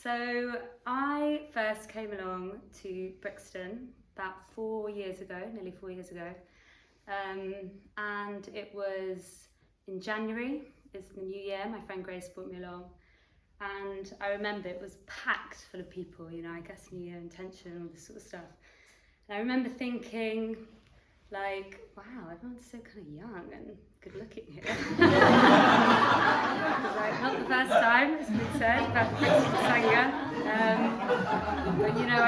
So I first came along to Brixton about 4 years ago, nearly 4 years ago, and it was in January. It's the new year. My friend Grace brought me along, and I remember it was packed full of people. You know, I guess New Year intention, all this sort of stuff. And I remember thinking, like, wow, everyone's so kind of young and good looking here. Like, not the first time it's been said about the Brixton Sangha, but you know,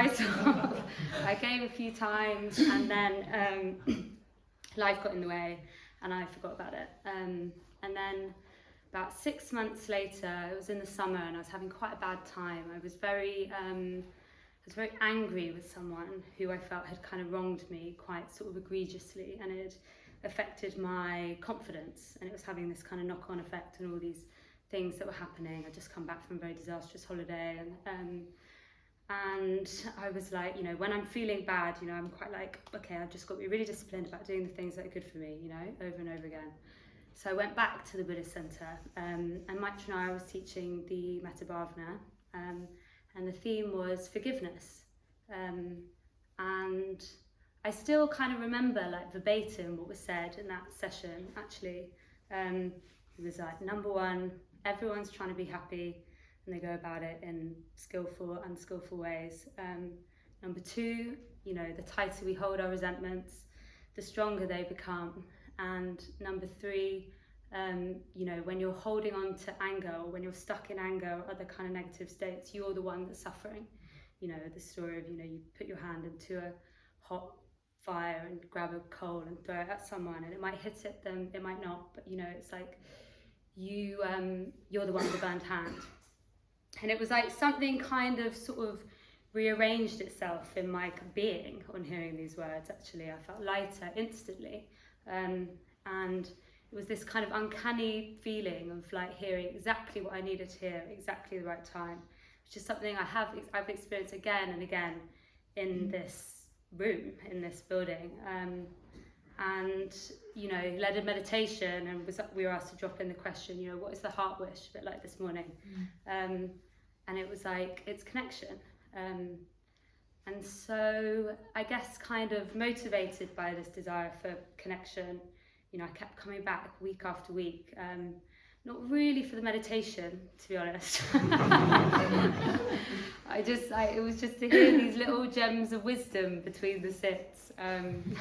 I came a few times, and then life got in the way and I forgot about it. And then about 6 months later, it was in the summer and I was having quite a bad time. I was very angry with someone who I felt had kind of wronged me quite sort of egregiously, and it affected my confidence, and it was having this kind of knock-on effect and all these things that were happening. I'd just come back from a very disastrous holiday, and I was like, you know, when I'm feeling bad, you know, I'm quite like, okay, I've just got to be really disciplined about doing the things that are good for me, you know, over and over again. So I went back to the Buddhist centre, and Mitra and I was teaching the Metta Bhavana, and the theme was forgiveness. And I still kind of remember, like, verbatim what was said in that session, actually. It was like, number one, everyone's trying to be happy, and they go about it in skillful, unskillful ways. Number two, you know, the tighter we hold our resentments, the stronger they become. And number three, you know, when you're holding on to anger, or when you're stuck in anger or other kind of negative states, you're the one that's suffering. You know, the story of, you know, you put your hand into a hot fire and grab a coal and throw it at someone, and it might hit it, then it might not, but you know, it's like you're the one with the burned hand. And it was like something kind of sort of rearranged itself in my being on hearing these words. Actually, I felt lighter instantly, and it was this kind of uncanny feeling of like hearing exactly what I needed to hear, exactly the right time, which is something I've experienced again and again in this room, in this building. And you know, led a meditation, and we were asked to drop in the question, you know, what is the heart wish, a bit like this morning. And it was like, it's connection. And so I guess kind of motivated by this desire for connection, you know, I kept coming back week after week. Not really for the meditation, to be honest. It was just to hear these little gems of wisdom between the sits. And,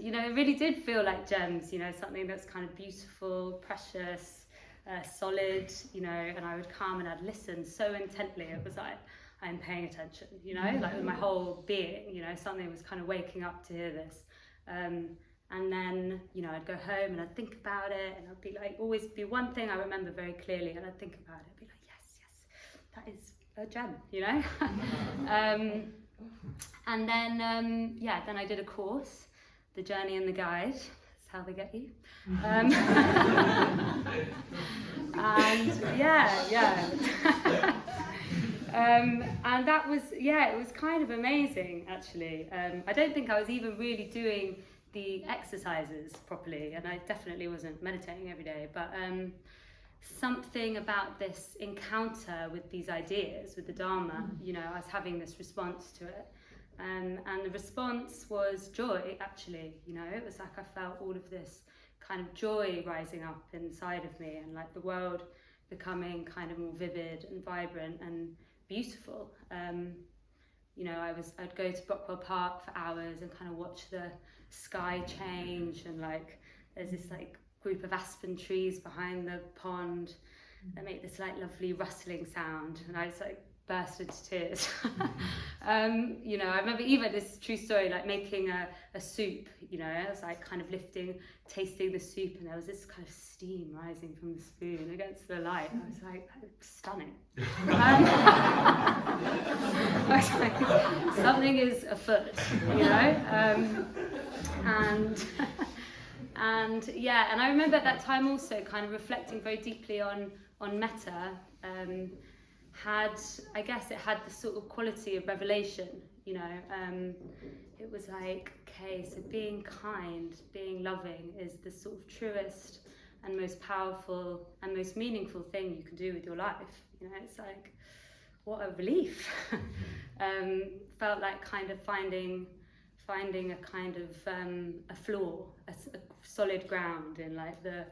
you know, it really did feel like gems, you know, something that's kind of beautiful, precious, solid, you know, and I would come and I'd listen so intently. It was like, I'm paying attention, you know, like with my whole being, you know, something was kind of waking up to hear this. And then, you know, I'd go home and I'd think about it, and I'd be like, always be one thing I remember very clearly, and I'd think about it, I'd be like, yes, that is a gem, you know. And then, then I did a course, The Journey and the Guide. That's how they get you. And and that was, it was kind of amazing, actually. I don't think I was even really doing the exercises properly, and I definitely wasn't meditating every day, but something about this encounter with these ideas, with the Dharma, you know, I was having this response to it, and the response was joy, actually. You know, it was like I felt all of this kind of joy rising up inside of me, and like the world becoming kind of more vivid and vibrant and beautiful. You know, I'd go to Brockwell Park for hours and kind of watch the sky change, and like there's this like group of aspen trees behind the pond that make this like lovely rustling sound, and I just like burst into tears. You know, I remember even this true story, like making a soup, you know, I was like kind of tasting the soup, and there was this kind of steam rising from the spoon against the light. I was like, that looks stunning. I was like, something is afoot, you know. And I remember at that time also kind of reflecting very deeply on metta. I guess it had the sort of quality of revelation, you know. It was like, okay, so being kind, being loving is the sort of truest, and most powerful and most meaningful thing you can do with your life. You know, it's like, what a relief. Felt like kind of finding a kind of a floor, a solid ground in like the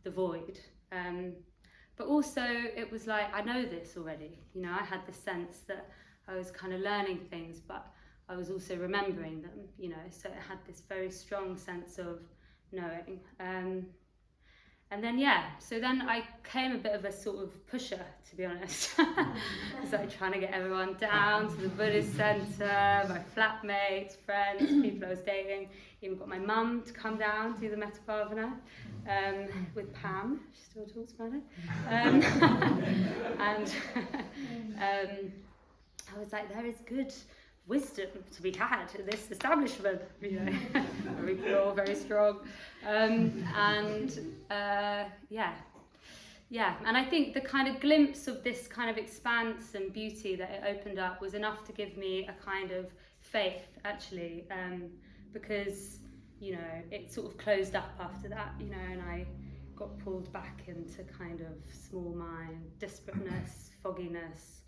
void. But also it was like, I know this already. You know, I had this sense that I was kind of learning things, but I was also remembering them, you know, so it had this very strong sense of knowing. And then, so then I became a bit of a sort of pusher, to be honest. It's like trying to get everyone down to the Buddhist centre, my flatmates, friends, people I was dating. Even got my mum to come down to the Metta Bhavana with Pam. She still talks about it. And I was like, there is good wisdom to be had in this establishment, you know, very pure, very strong, and I think the kind of glimpse of this kind of expanse and beauty that it opened up was enough to give me a kind of faith, actually, because, you know, it sort of closed up after that, you know, and I got pulled back into kind of small mind, disparateness, fogginess,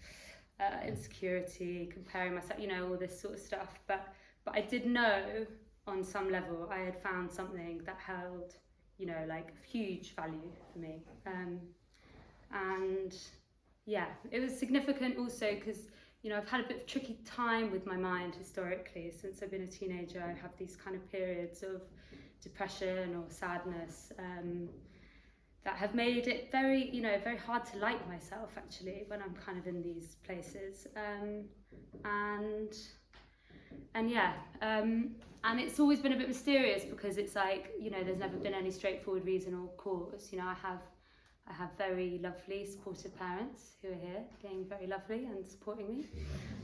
insecurity, comparing myself, you know, all this sort of stuff. But I did know on some level I had found something that held, you know, like huge value for me. And yeah, it was significant also because, you know, I've had a bit of a tricky time with my mind historically. Since I've been a teenager, I have these kind of periods of depression or sadness that have made it very, you know, very hard to like myself, actually, when I'm kind of in these places. And it's always been a bit mysterious because it's like, you know, there's never been any straightforward reason or cause. You know, I have very lovely, supportive parents who are here, being very lovely and supporting me.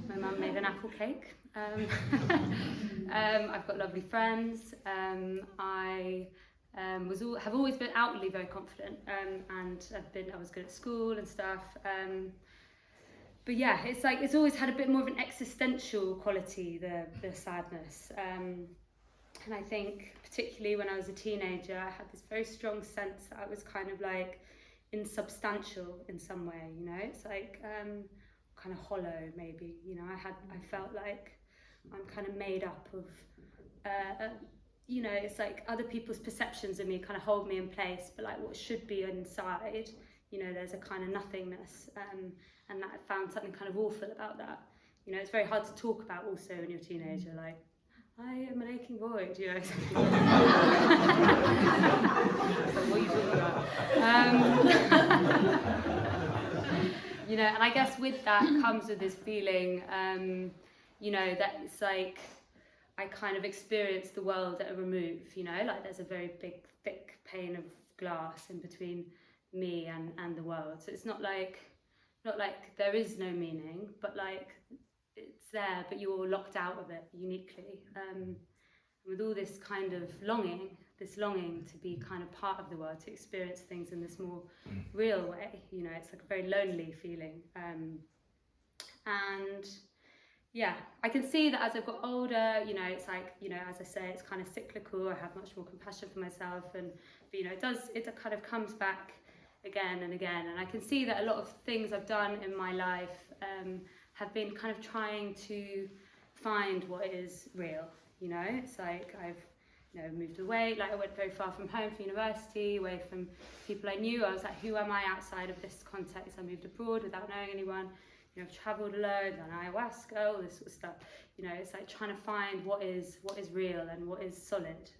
My mum made an apple cake. I've got lovely friends. I have always been outwardly very confident, and I was good at school and stuff. But yeah, it's like it's always had a bit more of an existential quality, the sadness. And I think particularly when I was a teenager, I had this very strong sense that I was kind of like insubstantial in some way. You know, it's like kind of hollow, maybe. You know, I felt like I'm kind of made up of. You know, it's like other people's perceptions of me kind of hold me in place, but like what should be inside, you know, there's a kind of nothingness, and that I found something kind of awful about that. You know, it's very hard to talk about also when you're a teenager, like, I am an aching void, you know. So what are you talking about? You know, and I guess with that comes with this feeling, you know, that it's like, I kind of experience the world at a remove, you know, like there's a very big, thick pane of glass in between me and the world. So it's not like there is no meaning, but like it's there, but you're locked out of it uniquely. With all this kind of longing to be kind of part of the world, to experience things in this more real way, you know, it's like a very lonely feeling. And yeah, I can see that as I've got older, you know, it's like, you know, as I say, it's kind of cyclical. I have much more compassion for myself, but, you know, it kind of comes back again and again. And I can see that a lot of things I've done in my life have been kind of trying to find what is real, you know. It's like I've, you know, moved away, like I went very far from home for university, away from people I knew. I was like, who am I outside of this context? I moved abroad without knowing anyone. You know, I've travelled alone, done ayahuasca, all this sort of stuff. You know, it's like trying to find what is real and what is solid.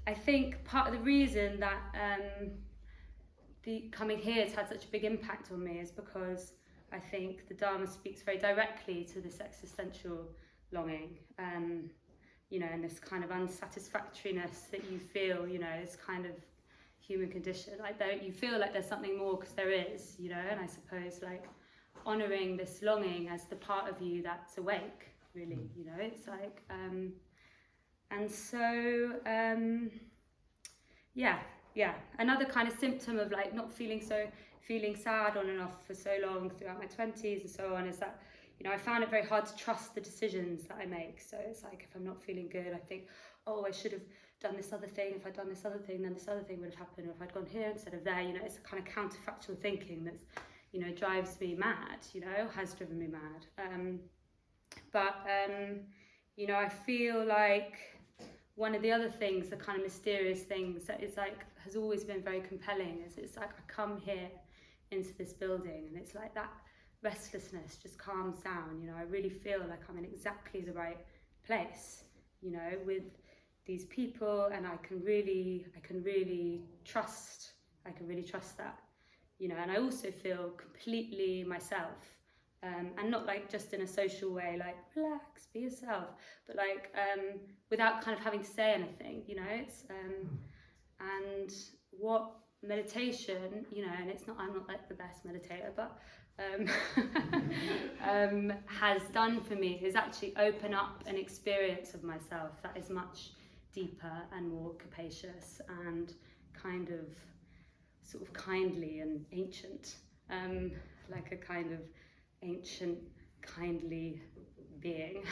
I think part of the reason that coming here has had such a big impact on me is because I think the Dharma speaks very directly to this existential longing, you know, and this kind of unsatisfactoriness that you feel, you know, is kind of human condition. Like you feel like there's something more because there is, you know. And I suppose like honouring this longing as the part of you that's awake, really, you know. It's like and so another kind of symptom of like not feeling sad on and off for so long throughout my 20s and so on is that, I found it very hard to trust the decisions that I make. So it's like, if I'm not feeling good, I think, oh, I should have done this other thing. If I'd done this other thing, then this other thing would have happened. Or if I'd gone here instead of there, it's a kind of counterfactual thinking that's, drives me mad, has driven me mad. I feel like one of the other things, the kind of mysterious things that is like, has always been very compelling, is it's like I come here into this building and it's like that restlessness just calms down. I really feel like I'm in exactly the right place, with these people, and I can really trust that, and I also feel completely myself, and not like just in a social way, like relax, be yourself, but like without kind of having to say anything, it's and what meditation, and I'm not like the best meditator, but has done for me is actually open up an experience of myself that is much deeper and more capacious and kind of sort of kindly and ancient, like a kind of ancient kindly being.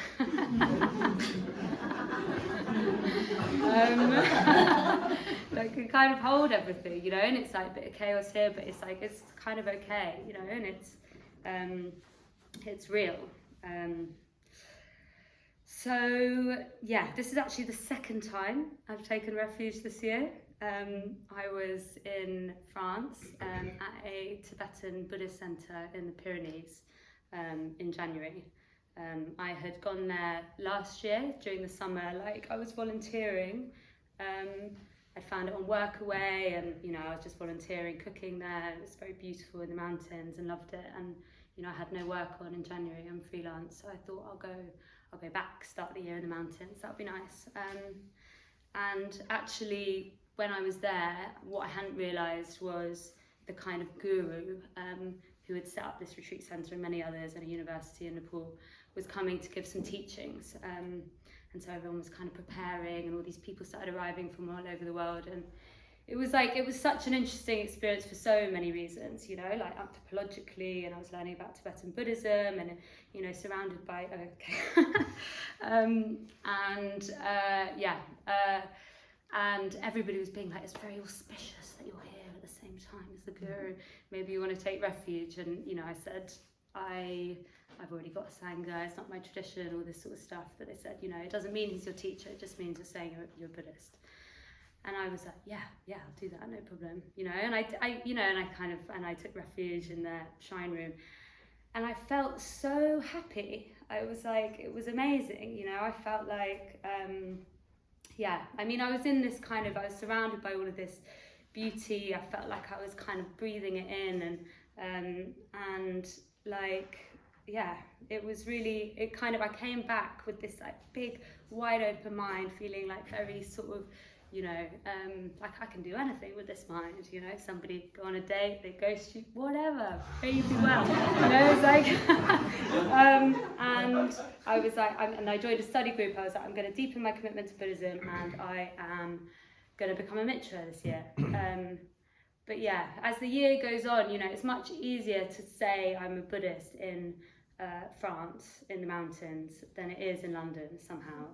That can kind of hold everything, and it's like a bit of chaos here, but it's like it's kind of okay, and it's real. So yeah, this is actually the second time I've taken refuge this year. I was in France at a Tibetan Buddhist centre in the Pyrenees in January. I had gone there last year during the summer, like I was volunteering. I found it on Workaway, and I was just volunteering, cooking there. It was very beautiful in the mountains and loved it. And I had no work on in January. I'm freelance, so I thought I'll go back, start the year in the mountains. That'd be nice. And actually, when I was there, what I hadn't realised was the kind of guru who had set up this retreat centre and many others at a university in Nepal was coming to give some teachings. And so everyone was kind of preparing, and all these people started arriving from all over the world. And it was such an interesting experience for so many reasons, like anthropologically, and I was learning about Tibetan Buddhism, and surrounded by and everybody was being like, it's very auspicious that you're here at the same time as the guru. Maybe you want to take refuge. And I said, I've already got a sangha, it's not my tradition, all this sort of stuff. But they said, it doesn't mean he's your teacher, it just means you're saying you're Buddhist. And I was like, yeah, I'll do that, no problem, And I took refuge in their shrine room, and I felt so happy. I was like, it was amazing, I felt like, I was in this I was surrounded by all of this beauty. I felt like I was kind of breathing it in, and like, it was really, I came back with this like big, wide open mind, feeling like very sort of, like I can do anything with this mind, somebody go on a date, they ghost you, whatever, crazy well, it's like, and I was like, and I joined a study group. I was like, I'm going to deepen my commitment to Buddhism, and I am going to become a Mitra this year. But yeah, as the year goes on, it's much easier to say I'm a Buddhist in France, in the mountains, than it is in London somehow,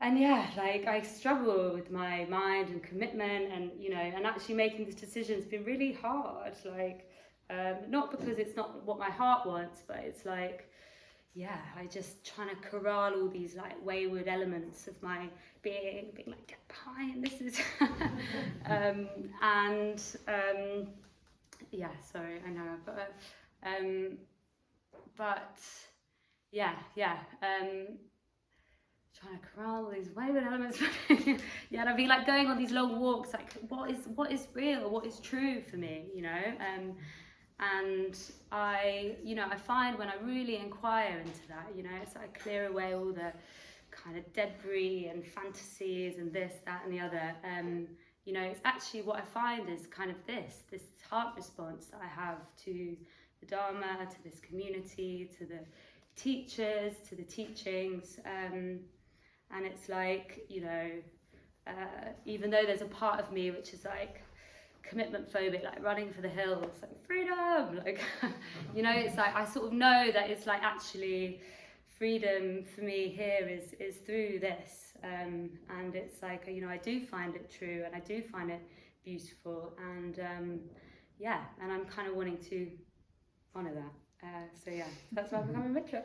and yeah, like I struggle with my mind and commitment, and and actually making this decision has been really hard. Like, not because it's not what my heart wants, but it's like, I just trying to corral all these like wayward elements of my being like, get behind, this is, sorry, I know, trying to corral all these wayward elements. And I'd be like going on these long walks, like what is real, what is true for me, and I find when I really inquire into that, it's like I clear away all the kind of debris and fantasies and this, that and the other, it's actually what I find is kind of this heart response that I have to the Dharma, to this community, to the teachers, to the teachings, and it's like, even though there's a part of me which is like, commitment phobic, like running for the hills, like freedom, like you know, it's like I sort of know that it's like actually freedom for me here is through this, and it's like, you know, I do find it true and I do find it beautiful, and yeah, and I'm kind of wanting to honour that. So yeah, that's why I'm becoming Mitra.